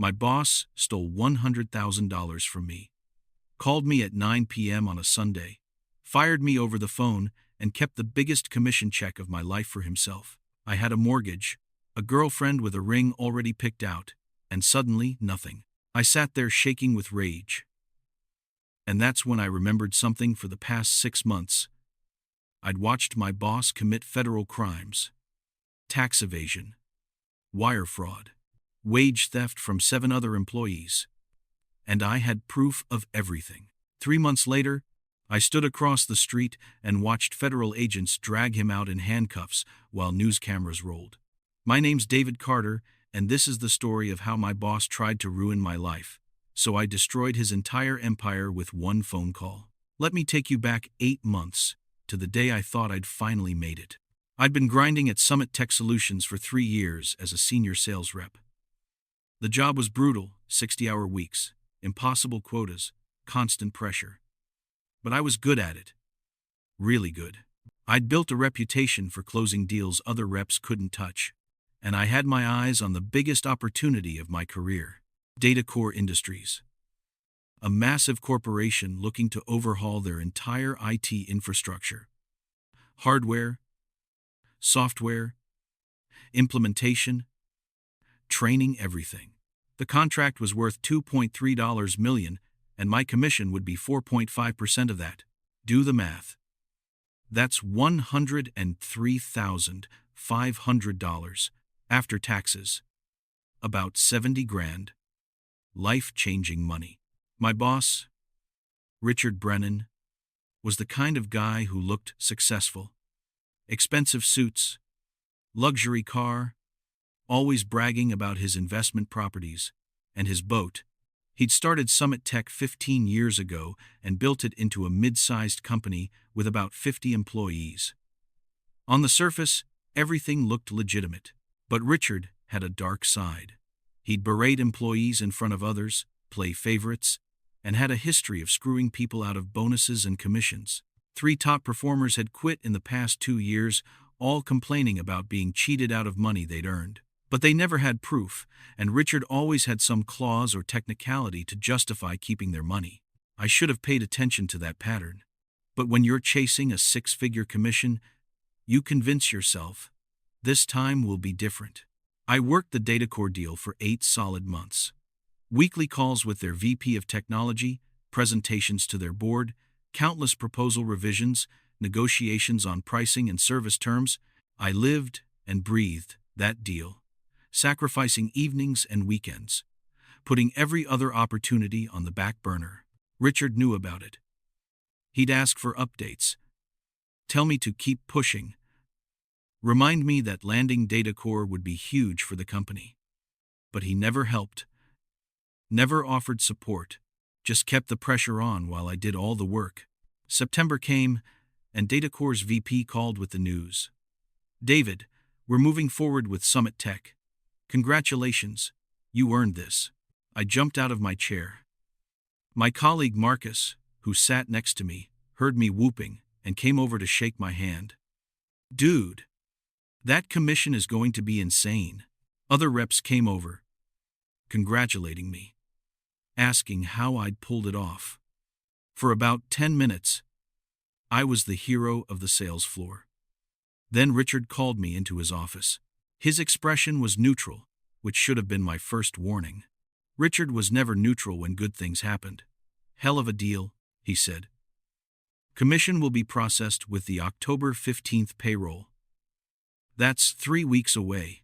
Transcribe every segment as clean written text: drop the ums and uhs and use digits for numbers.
My boss stole $100,000 from me, called me at 9 p.m. on a Sunday, fired me over the phone, and kept the biggest commission check of my life for himself. I had a mortgage, a girlfriend with a ring already picked out, and suddenly nothing. I sat there shaking with rage. And that's when I remembered something. For the past 6 months, I'd watched my boss commit federal crimes, tax evasion, wire fraud, wage theft from 7 other employees. And I had proof of everything. 3 months later, I stood across the street and watched federal agents drag him out in handcuffs while news cameras rolled. My name's David Carter, and this is the story of how my boss tried to ruin my life, so I destroyed his entire empire with one phone call. Let me take you back 8 months, to the day I thought I'd finally made it. I'd been grinding at Summit Tech Solutions for 3 years as a senior sales rep. The job was brutal, 60-hour weeks, impossible quotas, constant pressure. But I was good at it. Really good. I'd built a reputation for closing deals other reps couldn't touch, and I had my eyes on the biggest opportunity of my career: DataCore Industries, a massive corporation looking to overhaul their entire IT infrastructure. Hardware, software, implementation, training, everything. The contract was worth $2.3 million, and my commission would be 4.5% of that. Do the math. That's $103,500 after taxes. About 70 grand. Life-changing money. My boss, Richard Brennan, was the kind of guy who looked successful. Expensive suits, luxury car, always bragging about his investment properties and his boat. He'd started Summit Tech 15 years ago and built it into a mid-sized company with about 50 employees. On the surface, everything looked legitimate, but Richard had a dark side. He'd berate employees in front of others, play favorites, and had a history of screwing people out of bonuses and commissions. 3 top performers had quit in the past 2 years, all complaining about being cheated out of money they'd earned. But they never had proof, and Richard always had some clause or technicality to justify keeping their money. I should have paid attention to that pattern. But when you're chasing a 6-figure commission, you convince yourself, this time will be different. I worked the DataCore deal for 8 solid months. Weekly calls with their VP of Technology, presentations to their board, countless proposal revisions, negotiations on pricing and service terms. I lived and breathed that deal, sacrificing evenings and weekends, putting every other opportunity on the back burner. Richard knew about it. He'd ask for updates, tell me to keep pushing, remind me that landing DataCore would be huge for the company. But he never helped, never offered support, just kept the pressure on while I did all the work. September came, and DataCore's VP called with the news. David, we're moving forward with Summit Tech. Congratulations, you earned this. I jumped out of my chair. My colleague Marcus, who sat next to me, heard me whooping and came over to shake my hand. Dude, that commission is going to be insane. Other reps came over, congratulating me, asking how I'd pulled it off. For about 10 minutes, I was the hero of the sales floor. Then Richard called me into his office. His expression was neutral, which should have been my first warning. Richard was never neutral when good things happened. Hell of a deal, he said. Commission will be processed with the October 15th payroll. That's 3 weeks away.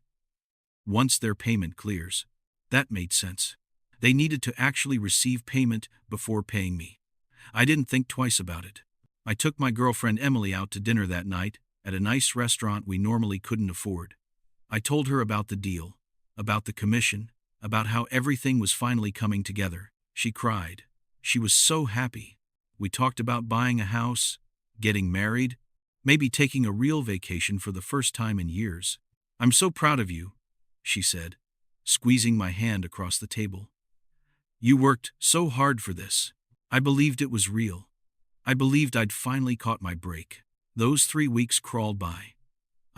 Once their payment clears. That made sense. They needed to actually receive payment before paying me. I didn't think twice about it. I took my girlfriend Emily out to dinner that night at a nice restaurant we normally couldn't afford. I told her about the deal, about the commission, about how everything was finally coming together. She cried. She was so happy. We talked about buying a house, getting married, maybe taking a real vacation for the first time in years. I'm so proud of you, she said, squeezing my hand across the table. You worked so hard for this. I believed it was real. I believed I'd finally caught my break. Those 3 weeks crawled by.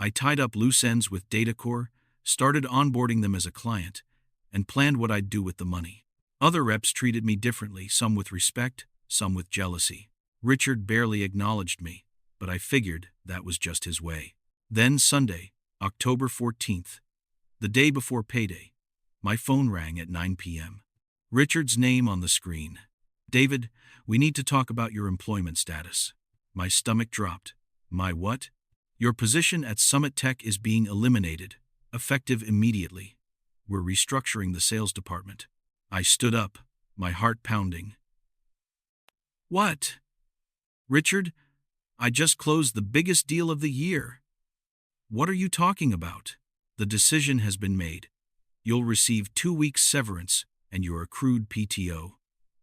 I tied up loose ends with DataCore, started onboarding them as a client, and planned what I'd do with the money. Other reps treated me differently, some with respect, some with jealousy. Richard barely acknowledged me, but I figured that was just his way. Then Sunday, October 14th, the day before payday, my phone rang at 9 p.m. Richard's name on the screen. "David, we need to talk about your employment status." My stomach dropped. "My what?" "Your position at Summit Tech is being eliminated, effective immediately. We're restructuring the sales department." I stood up, my heart pounding. "What? Richard, I just closed the biggest deal of the year." "What are you talking about?" "The decision has been made. You'll receive 2 weeks severance and your accrued PTO.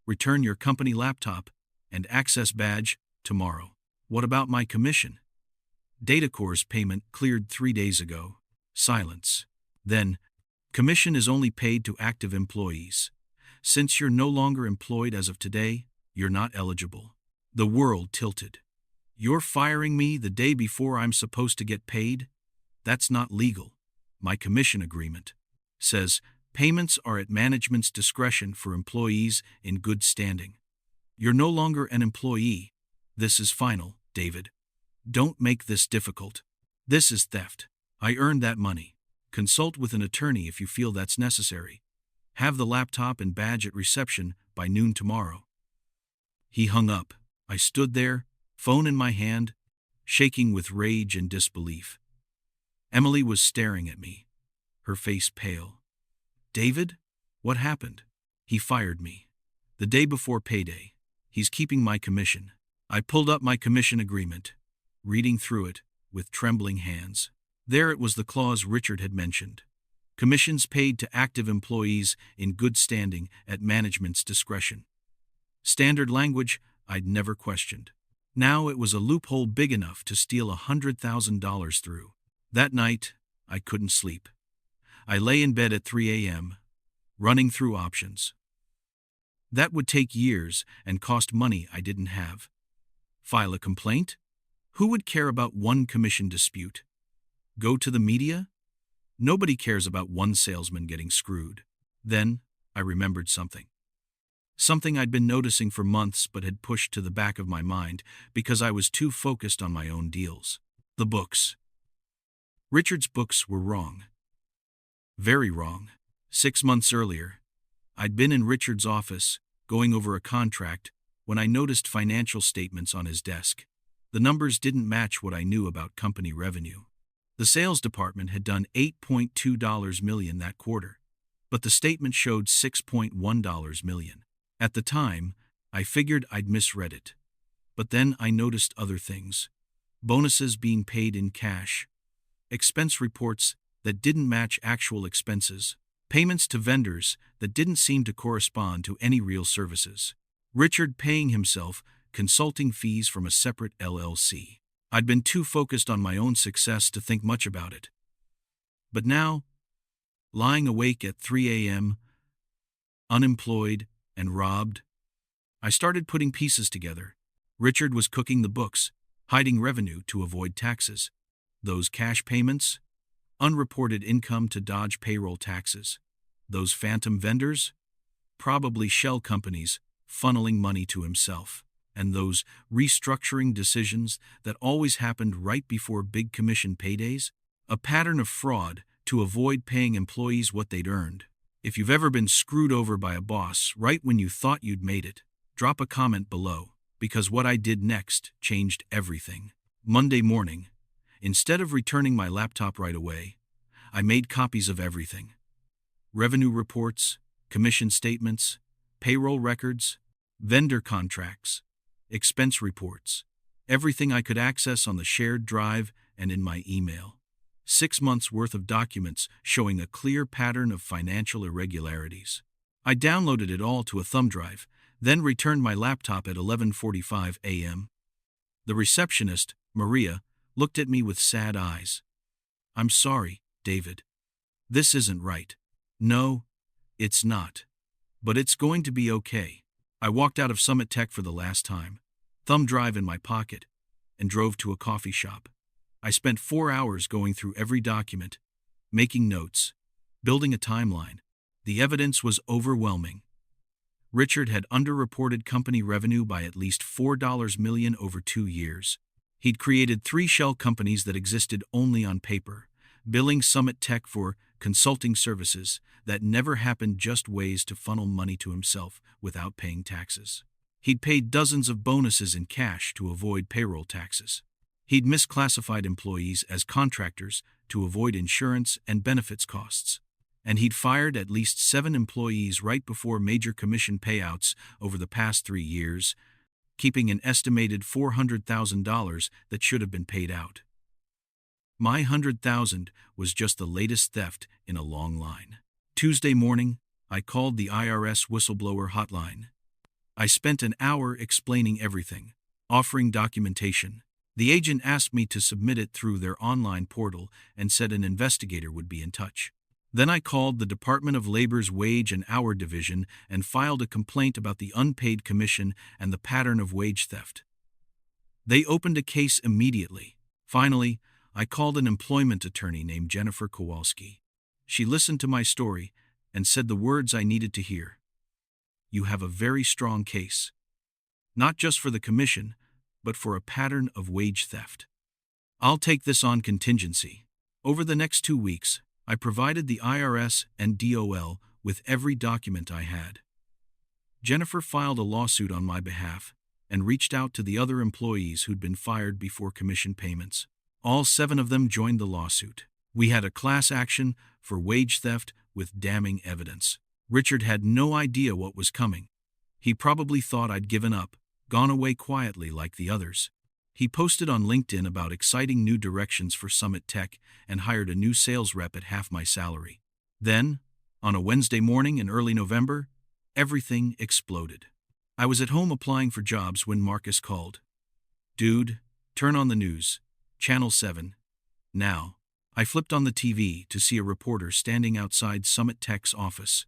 Return your company laptop and access badge tomorrow." "What about my commission?" "Datacor's payment cleared 3 days ago." Silence. Then, "Commission is only paid to active employees. Since you're no longer employed as of today, you're not eligible." The world tilted. "You're firing me the day before I'm supposed to get paid? That's not legal. My commission agreement says payments are at management's discretion for employees in good standing. You're no longer an employee. This is final, David. Don't make this difficult. This is theft. I earned that money. Consult with an attorney if you feel that's necessary. Have the laptop and badge at reception by noon tomorrow." He hung up. I stood there, phone in my hand, shaking with rage and disbelief. Emily was staring at me, her face pale. "David, what happened?" "He fired me. The day before payday. He's keeping my commission." I pulled up my commission agreement, reading through it with trembling hands. There it was, the clause Richard had mentioned. Commissions paid to active employees in good standing at management's discretion. Standard language I'd never questioned. Now it was a loophole big enough to steal $100,000 through. That night, I couldn't sleep. I lay in bed at 3 a.m., running through options. That would take years and cost money I didn't have. File a complaint? Who would care about one commission dispute? Go to the media? Nobody cares about one salesman getting screwed. Then, I remembered something. Something I'd been noticing for months but had pushed to the back of my mind because I was too focused on my own deals. The books. Richard's books were wrong. Very wrong. 6 months earlier, I'd been in Richard's office, going over a contract, when I noticed financial statements on his desk. The numbers didn't match what I knew about company revenue. The sales department had done $8.2 million that quarter, but the statement showed $6.1 million. At the time, I figured I'd misread it. But then I noticed other things. Bonuses being paid in cash, expense reports that didn't match actual expenses, payments to vendors that didn't seem to correspond to any real services. Richard paying himself consulting fees from a separate LLC. I'd been too focused on my own success to think much about it. But now, lying awake at 3 a.m., unemployed and robbed, I started putting pieces together. Richard was cooking the books, hiding revenue to avoid taxes. Those cash payments, unreported income to dodge payroll taxes. Those phantom vendors, probably shell companies, funneling money to himself. And those restructuring decisions that always happened right before big commission paydays, a pattern of fraud to avoid paying employees what they'd earned. If you've ever been screwed over by a boss right when you thought you'd made it, drop a comment below, because what I did next changed everything. Monday morning, instead of returning my laptop right away, I made copies of everything. Revenue reports, commission statements, payroll records, vendor contracts, expense reports, everything I could access on the shared drive and in my email. 6 months worth of documents showing a clear pattern of financial irregularities. I downloaded it all to a thumb drive, then returned my laptop at 11:45 a.m. The receptionist, Maria, looked at me with sad eyes. "I'm sorry, David. This isn't right." "No, it's not. But it's going to be okay." I walked out of Summit Tech for the last time, thumb drive in my pocket, and drove to a coffee shop. I spent 4 hours going through every document, making notes, building a timeline. The evidence was overwhelming. Richard had underreported company revenue by at least $4 million over 2 years. He'd created 3 shell companies that existed only on paper, billing Summit Tech for consulting services that never happened, just ways to funnel money to himself without paying taxes. He'd paid dozens of bonuses in cash to avoid payroll taxes. He'd misclassified employees as contractors to avoid insurance and benefits costs. And he'd fired at least 7 employees right before major commission payouts over the past 3 years, keeping an estimated $400,000 that should have been paid out. My $100,000 was just the latest theft in a long line. Tuesday morning, I called the IRS whistleblower hotline. I spent an hour explaining everything, offering documentation. The agent asked me to submit it through their online portal and said an investigator would be in touch. Then I called the Department of Labor's Wage and Hour Division and filed a complaint about the unpaid commission and the pattern of wage theft. They opened a case immediately. Finally, I called an employment attorney named Jennifer Kowalski. She listened to my story and said the words I needed to hear. You have a very strong case. Not just for the commission, but for a pattern of wage theft. I'll take this on contingency. Over the next 2 weeks, I provided the IRS and DOL with every document I had. Jennifer filed a lawsuit on my behalf and reached out to the other employees who'd been fired before commission payments. All 7 of them joined the lawsuit. We had a class action for wage theft with damning evidence. Richard had no idea what was coming. He probably thought I'd given up, gone away quietly like the others. He posted on LinkedIn about exciting new directions for Summit Tech and hired a new sales rep at half my salary. Then, on a Wednesday morning in early November, everything exploded. I was at home applying for jobs when Marcus called. Dude, turn on the news. Channel 7. Now. I flipped on the TV to see a reporter standing outside Summit Tech's office.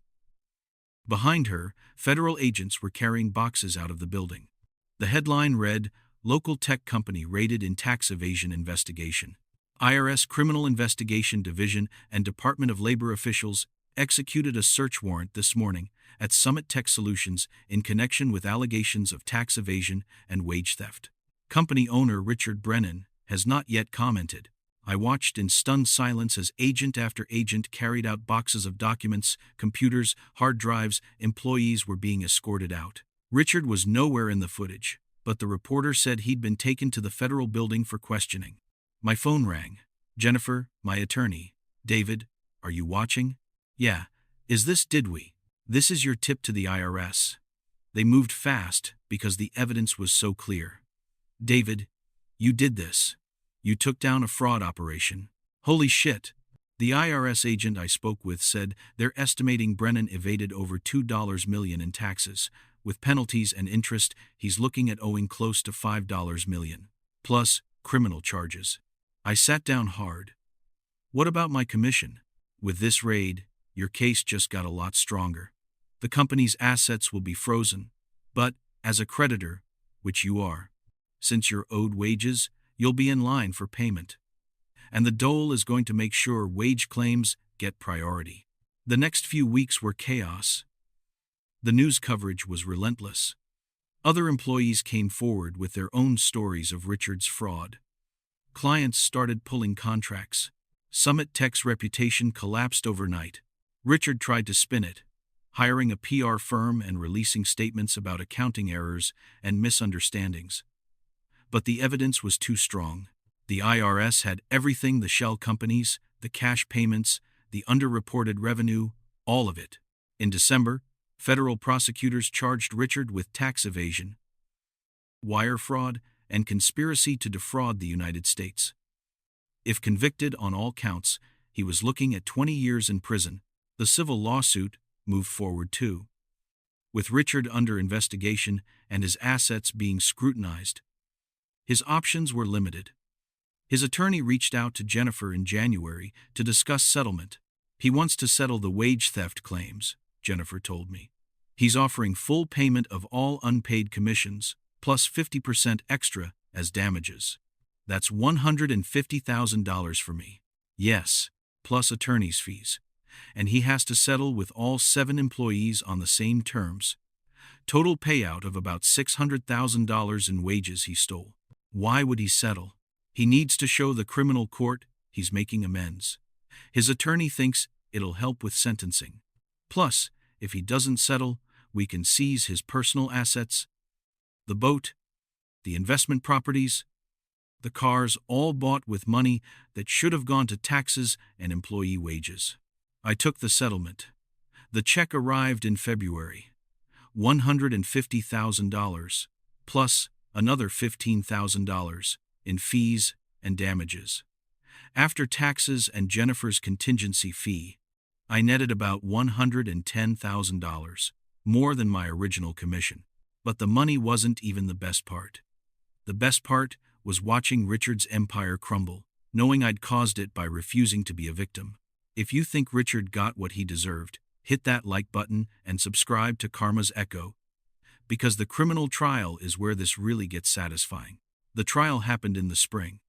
Behind her, federal agents were carrying boxes out of the building. The headline read, Local Tech Company Raided in Tax Evasion Investigation. IRS Criminal Investigation Division and Department of Labor officials executed a search warrant this morning at Summit Tech Solutions in connection with allegations of tax evasion and wage theft. Company owner Richard Brennan has not yet commented. I watched in stunned silence as agent after agent carried out boxes of documents, computers, hard drives. Employees were being escorted out. Richard was nowhere in the footage, but the reporter said he'd been taken to the federal building for questioning. My phone rang. Jennifer, my attorney. David, are you watching? Yeah. Is this did we? This is your tip to the IRS. They moved fast because the evidence was so clear. David, you did this. You took down a fraud operation. Holy shit. The IRS agent I spoke with said they're estimating Brennan evaded over $2 million in taxes. With penalties and interest, he's looking at owing close to $5 million. Plus, criminal charges. I sat down hard. What about my commission? With this raid, your case just got a lot stronger. The company's assets will be frozen, but, as a creditor, which you are, since you're owed wages, you'll be in line for payment. And the dole is going to make sure wage claims get priority. The next few weeks were chaos. The news coverage was relentless. Other employees came forward with their own stories of Richard's fraud. Clients started pulling contracts. Summit Tech's reputation collapsed overnight. Richard tried to spin it, hiring a PR firm and releasing statements about accounting errors and misunderstandings. But the evidence was too strong. The IRS had everything: the shell companies, the cash payments, the underreported revenue, all of it. In December, federal prosecutors charged Richard with tax evasion, wire fraud, and conspiracy to defraud the United States. If convicted on all counts, he was looking at 20 years in prison. The civil lawsuit moved forward too. With Richard under investigation and his assets being scrutinized, his options were limited. His attorney reached out to Jennifer in January to discuss settlement. He wants to settle the wage theft claims, Jennifer told me. He's offering full payment of all unpaid commissions, plus 50% extra as damages. That's $150,000 for me. Yes, plus attorney's fees. and he has to settle with all 7 employees on the same terms. Total payout of about $600,000 in wages he stole. Why would he settle? He needs to show the criminal court he's making amends. His attorney thinks it'll help with sentencing. Plus, if he doesn't settle, we can seize his personal assets, the boat, the investment properties, the cars, all bought with money that should have gone to taxes and employee wages. I took the settlement. The check arrived in February. $150,000, plus another $15,000 in fees and damages. After taxes and Jennifer's contingency fee, I netted about $110,000, more than my original commission. But the money wasn't even the best part. The best part was watching Richard's empire crumble, knowing I'd caused it by refusing to be a victim. If you think Richard got what he deserved, hit that like button and subscribe to Karma's Echo, because the criminal trial is where this really gets satisfying. The trial happened in the spring.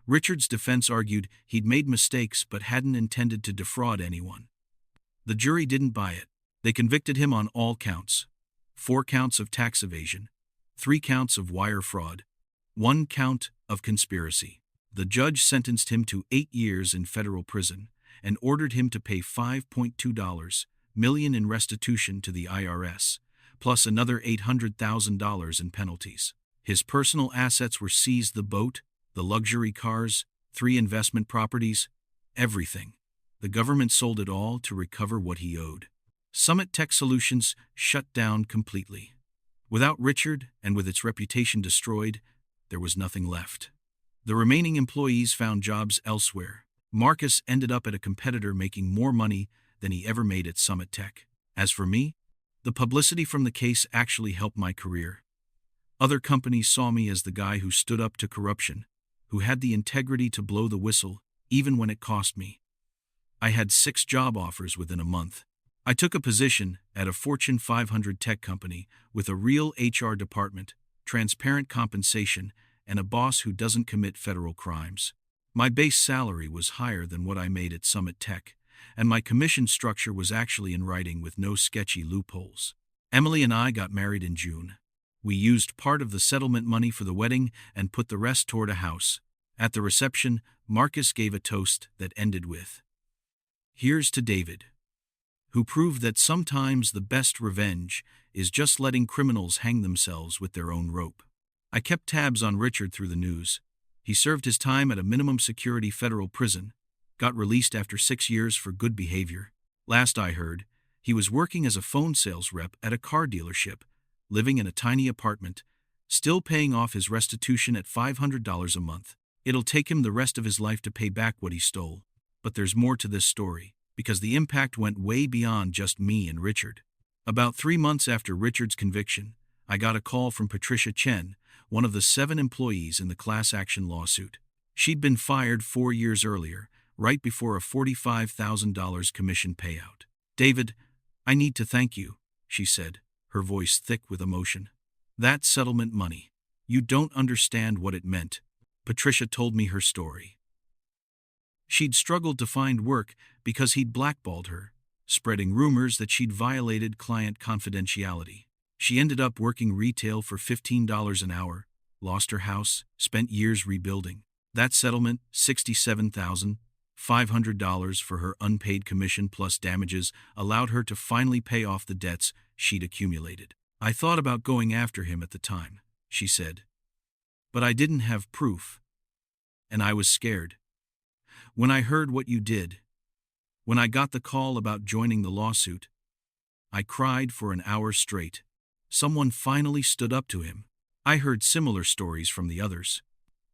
Richard's defense argued he'd made mistakes but hadn't intended to defraud anyone. The jury didn't buy it. They convicted him on all counts: 4 counts of tax evasion, 3 counts of wire fraud, 1 count of conspiracy. The judge sentenced him to 8 years in federal prison and ordered him to pay $5.2 million in restitution to the IRS, plus another $800,000 in penalties. His personal assets were seized: the boat, the luxury cars, 3 investment properties, everything. The government sold it all to recover what he owed. Summit Tech Solutions shut down completely. Without Richard, and with its reputation destroyed, there was nothing left. The remaining employees found jobs elsewhere. Marcus ended up at a competitor making more money than he ever made at Summit Tech. As for me, the publicity from the case actually helped my career. Other companies saw me as the guy who stood up to corruption, who had the integrity to blow the whistle, even when it cost me. I had 6 job offers within a month. I took a position at a Fortune 500 tech company with a real HR department, transparent compensation, and a boss who doesn't commit federal crimes. My base salary was higher than what I made at Summit Tech, and my commission structure was actually in writing with no sketchy loopholes. Emily and I got married in June. We used part of the settlement money for the wedding and put the rest toward a house. At the reception, Marcus gave a toast that ended with, "Here's to David," who proved that sometimes the best revenge is just letting criminals hang themselves with their own rope. I kept tabs on Richard through the news. He served his time at a minimum security federal prison, got released after 6 years for good behavior. Last I heard, he was working as a phone sales rep at a car dealership, living in a tiny apartment, still paying off his restitution at $500 a month. It'll take him the rest of his life to pay back what he stole. But there's more to this story, because the impact went way beyond just me and Richard. About 3 months after Richard's conviction, I got a call from Patricia Chen, one of the 7 employees in the class action lawsuit. She'd been fired 4 years earlier, right before a $45,000 commission payout. "David, I need to thank you," she said, her voice thick with emotion. "That settlement money. You don't understand what it meant." Patricia told me her story. She'd struggled to find work because he'd blackballed her, spreading rumors that she'd violated client confidentiality. She ended up working retail for $15 an hour, lost her house, spent years rebuilding. That settlement, $67,500 for her unpaid commission plus damages, allowed her to finally pay off the debts she'd accumulated. "I thought about going after him at the time," she said. "But I didn't have proof. And I was scared. When I heard what you did, when I got the call about joining the lawsuit, I cried for an hour straight. Someone finally stood up to him." I heard similar stories from the others.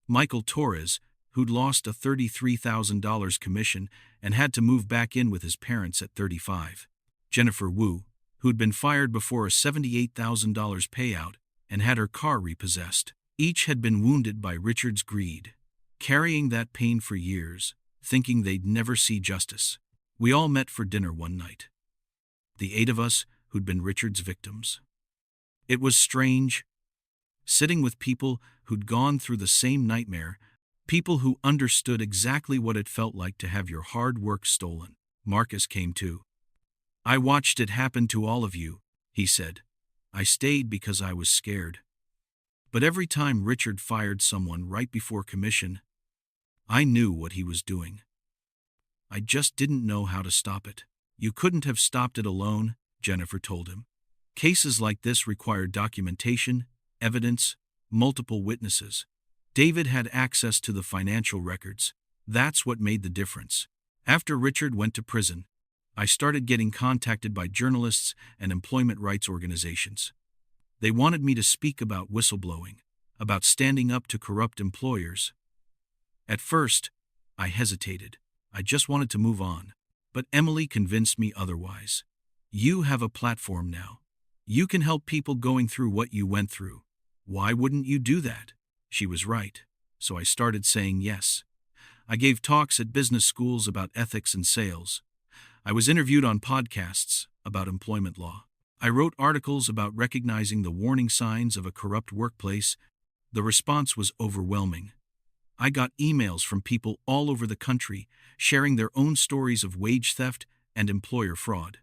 Michael Torres, who'd lost a $33,000 commission and had to move back in with his parents at 35. Jennifer Wu, who'd been fired before a $78,000 payout and had her car repossessed. Each had been wounded by Richard's greed, carrying that pain for years, thinking they'd never see justice. We all met for dinner one night. The 8 of us who'd been Richard's victims. It was strange, sitting with people who'd gone through the same nightmare, people who understood exactly what it felt like to have your hard work stolen. Marcus came too. I watched it happen to all of you, he said. I stayed because I was scared. But every time Richard fired someone right before commission, I knew what he was doing. I just didn't know how to stop it. You couldn't have stopped it alone, Jennifer told him. Cases like this require documentation, evidence, multiple witnesses. David had access to the financial records. That's what made the difference. After Richard went to prison, I started getting contacted by journalists and employment rights organizations. They wanted me to speak about whistleblowing, about standing up to corrupt employers. At first, I hesitated. I just wanted to move on. But Emily convinced me otherwise. You have a platform now. You can help people going through what you went through. Why wouldn't you do that? She was right. So I started saying yes. I gave talks at business schools about ethics and sales. I was interviewed on podcasts about employment law. I wrote articles about recognizing the warning signs of a corrupt workplace. The response was overwhelming. I got emails from people all over the country sharing their own stories of wage theft and employer fraud.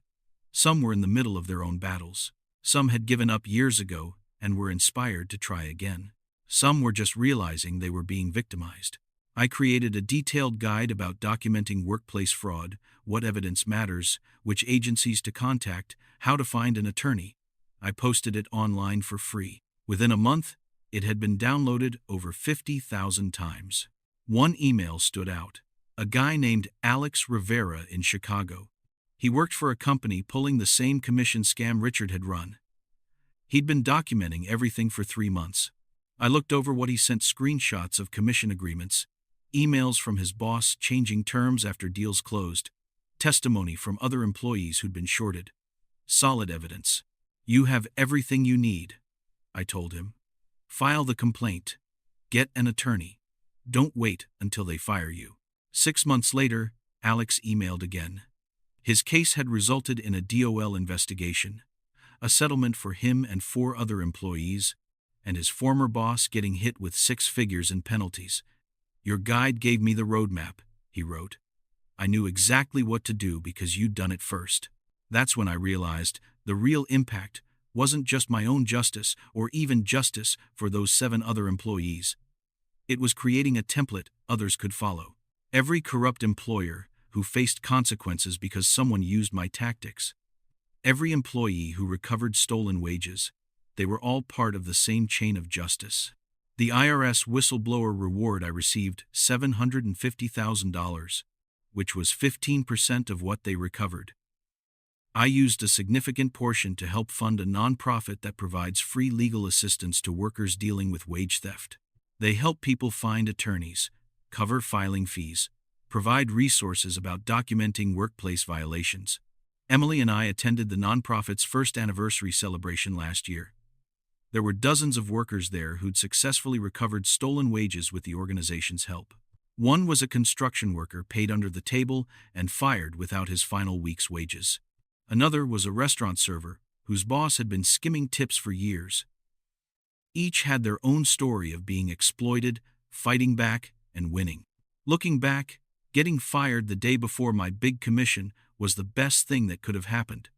Some were in the middle of their own battles. Some had given up years ago and were inspired to try again. Some were just realizing they were being victimized. I created a detailed guide about documenting workplace fraud, what evidence matters, which agencies to contact, how to find an attorney. I posted it online for free. Within a month, it had been downloaded over 50,000 times. One email stood out. A guy named Alex Rivera in Chicago. He worked for a company pulling the same commission scam Richard had run. He'd been documenting everything for 3 months. I looked over what he sent: screenshots of commission agreements, emails from his boss changing terms after deals closed, testimony from other employees who'd been shorted. Solid evidence. You have everything you need, I told him. File the complaint. Get an attorney. Don't wait until they fire you. 6 months later, Alex emailed again. His case had resulted in a DOL investigation, a settlement for him and 4 other employees, and his former boss getting hit with 6 figures in penalties. Your guide gave me the roadmap, he wrote. I knew exactly what to do because you'd done it first. That's when I realized the real impact wasn't just my own justice or even justice for those 7 other employees. It was creating a template others could follow. Every corrupt employer who faced consequences because someone used my tactics. Every employee who recovered stolen wages. They were all part of the same chain of justice. The IRS whistleblower reward I received, $750,000, which was 15% of what they recovered. I used a significant portion to help fund a nonprofit that provides free legal assistance to workers dealing with wage theft. They help people find attorneys, cover filing fees, provide resources about documenting workplace violations. Emily and I attended the nonprofit's first anniversary celebration last year. There were dozens of workers there who'd successfully recovered stolen wages with the organization's help. One was a construction worker paid under the table and fired without his final week's wages. Another was a restaurant server whose boss had been skimming tips for years. Each had their own story of being exploited, fighting back, and winning. Looking back, getting fired the day before my big commission was the best thing that could have happened.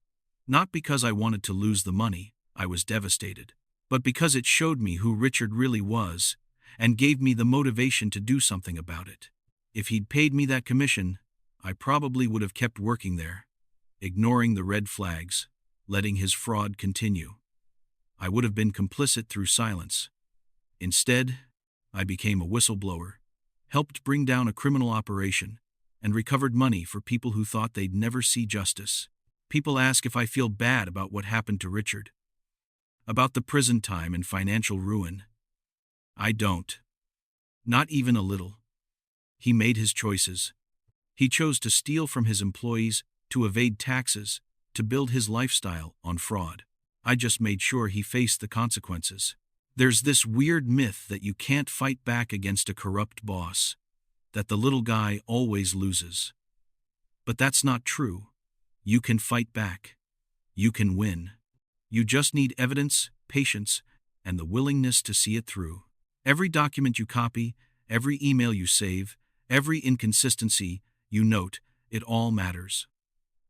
Not because I wanted to lose the money, I was devastated, but because it showed me who Richard really was and gave me the motivation to do something about it. If he'd paid me that commission, I probably would have kept working there, ignoring the red flags, letting his fraud continue. I would have been complicit through silence. Instead, I became a whistleblower, helped bring down a criminal operation, and recovered money for people who thought they'd never see justice. People ask if I feel bad about what happened to Richard, about the prison time and financial ruin. I don't. Not even a little. He made his choices. He chose to steal from his employees, to evade taxes, to build his lifestyle on fraud. I just made sure he faced the consequences. There's this weird myth that you can't fight back against a corrupt boss, that the little guy always loses. But that's not true. You can fight back. You can win. You just need evidence, patience, and the willingness to see it through. Every document you copy, every email you save, every inconsistency you note, it all matters.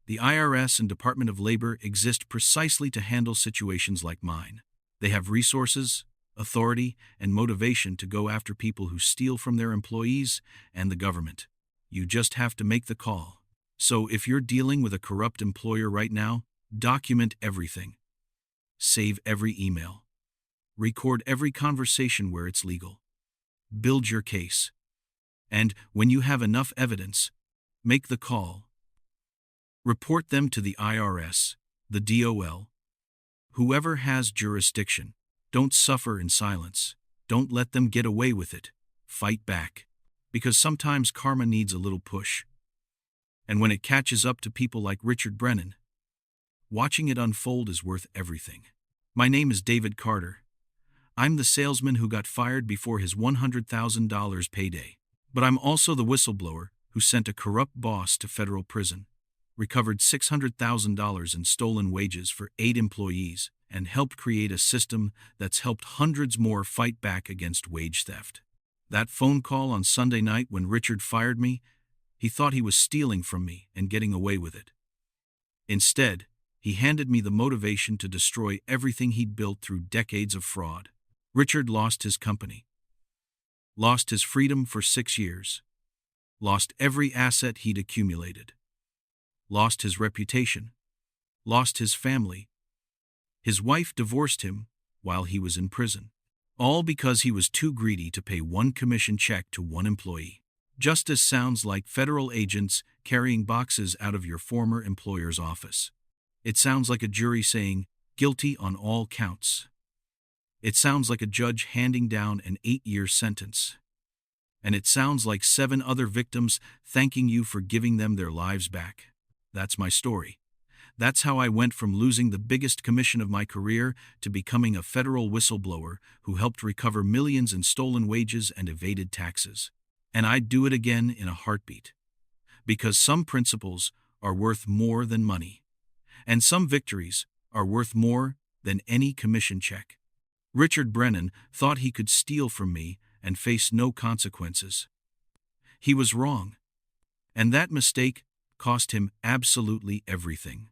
The IRS and Department of Labor exist precisely to handle situations like mine. They have resources, authority, and motivation to go after people who steal from their employees and the government. You just have to make the call. So if you're dealing with a corrupt employer right now, document everything. Save every email. Record every conversation where it's legal. Build your case. And when you have enough evidence, make the call. Report them to the IRS, the DOL, whoever has jurisdiction. Don't suffer in silence. Don't let them get away with it. Fight back. Because sometimes karma needs a little push. And when it catches up to people like Richard Brennan, watching it unfold is worth everything. My name is David Carter. I'm the salesman who got fired before his $100,000 payday. But I'm also the whistleblower who sent a corrupt boss to federal prison, recovered $600,000 in stolen wages for 8 employees, and helped create a system that's helped hundreds more fight back against wage theft. That phone call on Sunday night when Richard fired me, he thought he was stealing from me and getting away with it. Instead, he handed me the motivation to destroy everything he'd built through decades of fraud. Richard lost his company, lost his freedom for 6 years, lost every asset he'd accumulated, lost his reputation, lost his family. His wife divorced him while he was in prison, all because he was too greedy to pay one commission check to one employee. Justice sounds like federal agents carrying boxes out of your former employer's office. It sounds like a jury saying, guilty on all counts. It sounds like a judge handing down an 8-year sentence. And it sounds like 7 other victims thanking you for giving them their lives back. That's my story. That's how I went from losing the biggest commission of my career to becoming a federal whistleblower who helped recover millions in stolen wages and evaded taxes. And I'd do it again in a heartbeat. Because some principles are worth more than money. And some victories are worth more than any commission check. Richard Brennan thought he could steal from me and face no consequences. He was wrong. And that mistake cost him absolutely everything.